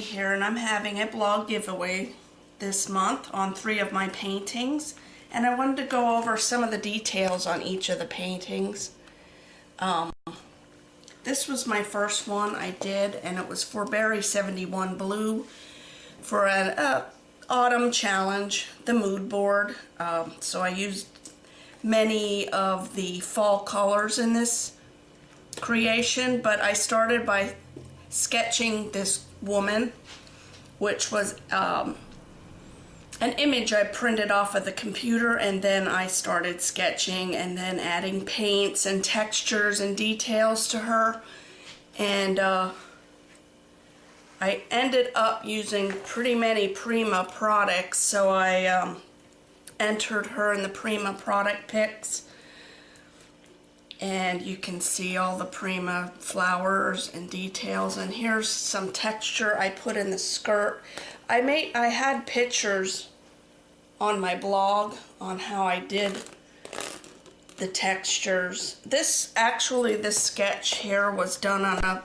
here, and I'm having a blog giveaway this month on 3 of my paintings, and I wanted to go over some of the details on each of the paintings. This was my first one I did, and it was for Berry 71 Blue for an autumn challenge, the mood board. So I used many of the fall colors in this creation, but I started by sketching this woman, which was an image I printed off of the computer, and then I started sketching and then adding paints and textures and details to her, and I ended up using pretty many Prima products, so I entered her in the Prima product picks, and you can see all the Prima flowers and details. And here's some texture I put in the skirt. I had pictures on my blog on how I did the textures. This sketch here was done on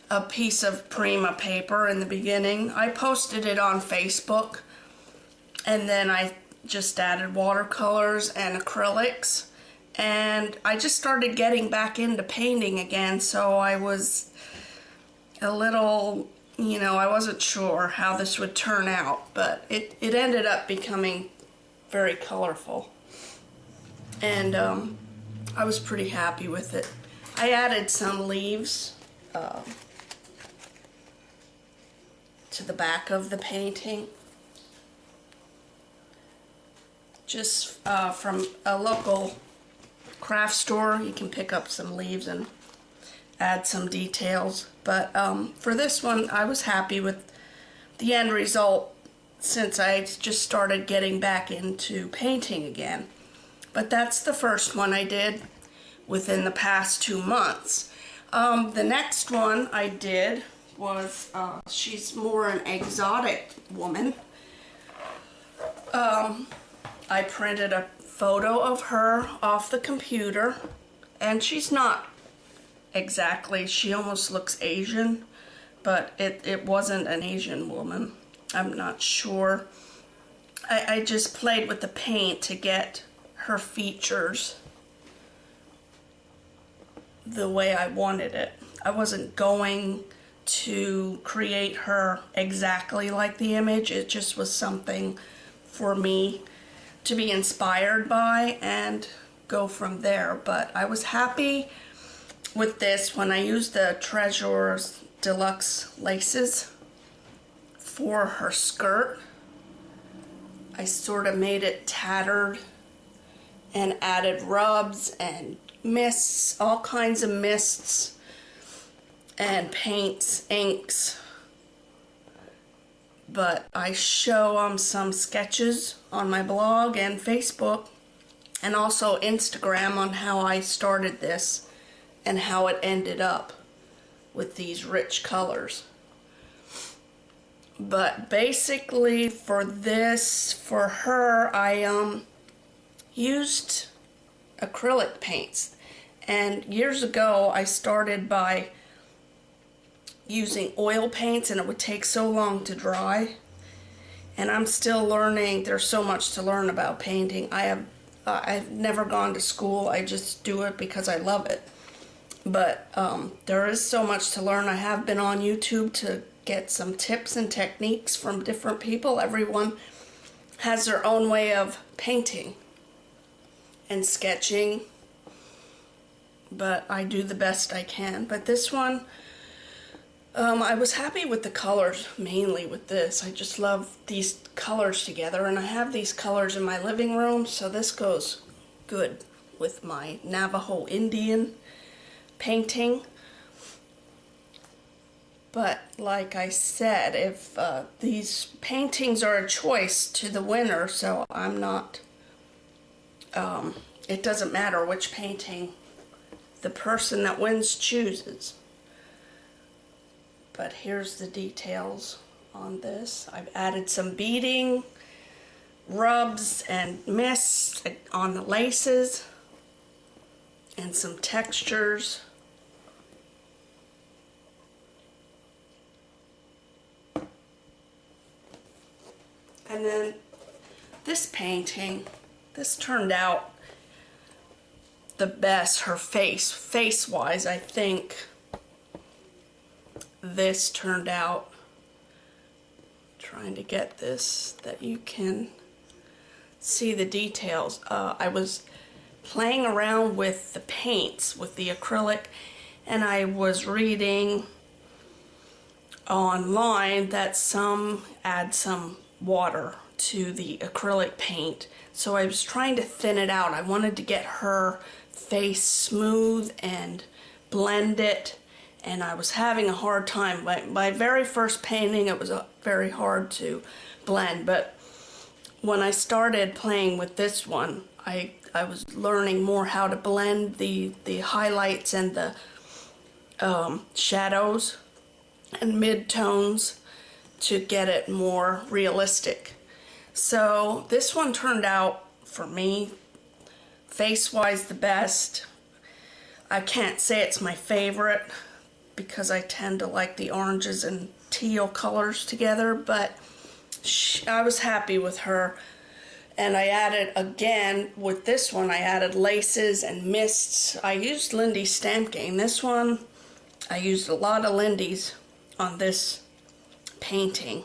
a piece of Prima paper in the beginning. I posted it on Facebook, and then I just added watercolors and acrylics, and I just started getting back into painting again, so I was a little, I wasn't sure how this would turn out, but it ended up becoming very colorful, and I was pretty happy with it. I added some leaves to the back of the painting, just from a local craft store. You can pick up some leaves and add some details, but for this one I was happy with the end result, since I just started getting back into painting again. But that's the first one I did within the past 2 months. The next one I did was, she's more an exotic woman. I printed a photo of her off the computer, and she's not exactly, she almost looks Asian, but it wasn't an Asian woman. I'm not sure. I just played with the paint to get her features the way I wanted it. I wasn't going to create her exactly like the image. It just was something for me to be inspired by and go from there. But I was happy with this when I used the Treasures Deluxe laces for her skirt. I sort of made it tattered and added rubs and mists, all kinds of mists and paints, inks. But I show some sketches on my blog and Facebook, and also Instagram, on how I started this and how it ended up with these rich colors. But basically for this, for her, I used acrylic paints. And years ago I started by using oil paints, and it would take so long to dry. And I'm still learning. There's so much to learn about painting. I've never gone to school. I just do it because I love it. But there is so much to learn. I have been on YouTube to get some tips and techniques from different people. Everyone has their own way of painting and sketching, but I do the best I can. But this one, I was happy with the colors, mainly with this. I just love these colors together, and I have these colors in my living room, so this goes good with my Navajo Indian painting. But like I said, if these paintings are a choice to the winner, so I'm not, it doesn't matter which painting the person that wins chooses. But here's the details on this. I've added some beading, rubs and mists on the laces, and some textures. And then this painting, this turned out the best, her face-wise, I think this turned out, trying to get this, that you can see the details. I was playing around with the paints, with the acrylic, and I was reading online that some add some water to the acrylic paint. So I was trying to thin it out. I wanted to get her face smooth and blend it, and I was having a hard time. My very first painting, it was very hard to blend, but when I started playing with this one, I was learning more how to blend the highlights and the shadows and mid-tones to get it more realistic. So this one turned out, for me, face-wise, the best. I can't say it's my favorite because I tend to like the oranges and teal colors together, but I was happy with her. And I added, again, with this one, I added laces and mists. I used Lindy's Stamp Game. This one, I used a lot of Lindy's on this painting.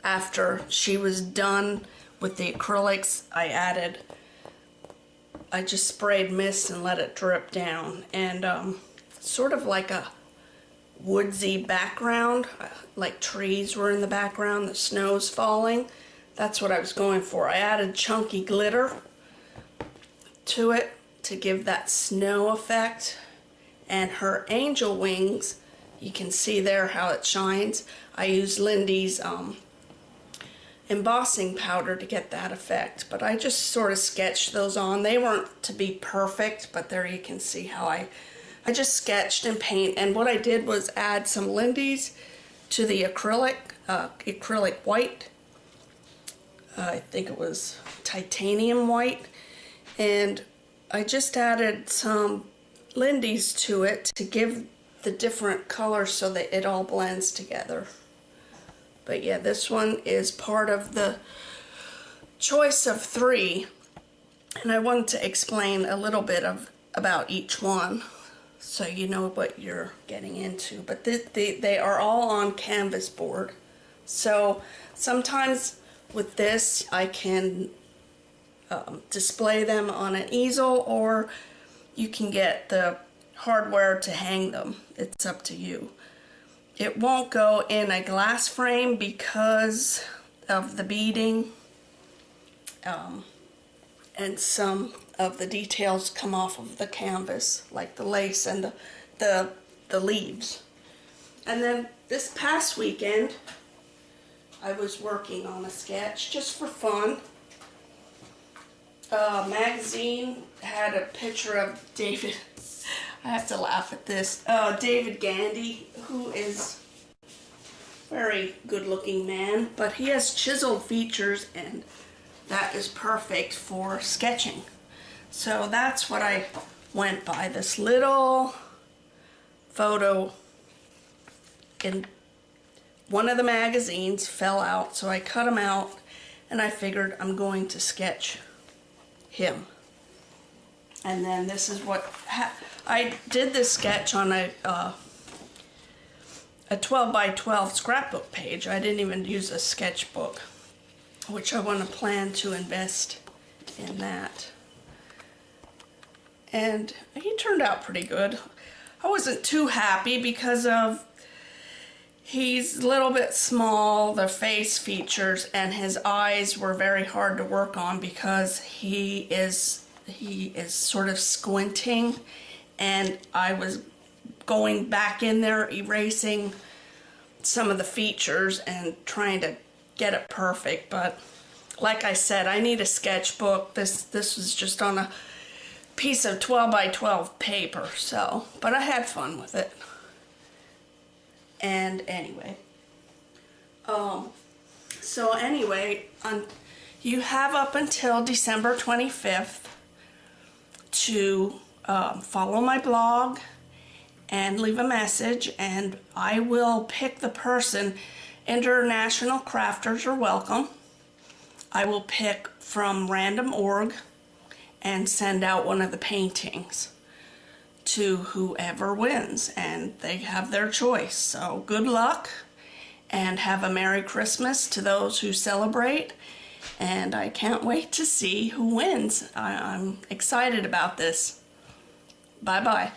After she was done with the acrylics, I just sprayed mist and let it drip down. And sort of like a woodsy background, like trees were in the background, the snow's falling. That's what I was going for. I added chunky glitter to it to give that snow effect. And her angel wings, you can see there how it shines. I used Lindy's embossing powder to get that effect, but I just sort of sketched those on. They weren't to be perfect, but there you can see how I just sketched and paint. And what I did was add some Lindy's to the acrylic white. I think it was titanium white, and I just added some Lindy's to it to give the different colors so that it all blends together. But yeah, this one is part of the choice of 3, and I wanted to explain a little bit about each one so you know what you're getting into. But they are all on canvas board, so sometimes with this I can display them on an easel, or you can get the hardware to hang them. It's up to you. It won't go in a glass frame because of the beading, and some of the details come off of the canvas, like the lace and the leaves. And then this past weekend, I was working on a sketch just for fun. Magazine had a picture of David. I have to laugh at this. David Gandy, who is a very good-looking man, but he has chiseled features, and that is perfect for sketching. So that's what I went by. This little photo in one of the magazines fell out, so I cut him out, and I figured I'm going to sketch him. And then this is what I did this sketch on a 12 by 12 scrapbook page. I didn't even use a sketchbook, which I want to plan to invest in that. And he turned out pretty good. I wasn't too happy because of he's a little bit small, the face features, and his eyes were very hard to work on because he is sort of squinting, and I was going back in there erasing some of the features and trying to get it perfect. But like I said, I need a sketchbook. This was just on a piece of 12 by 12 paper, so, but I had fun with it. And anyway, so anyway, you have up until December 25th to follow my blog and leave a message, and I will pick the person. International crafters are welcome. I will pick from random.org and send out one of the paintings to whoever wins, and they have their choice. So good luck, and have a Merry Christmas to those who celebrate, and I can't wait to see who wins. I'm excited about this. Bye-bye.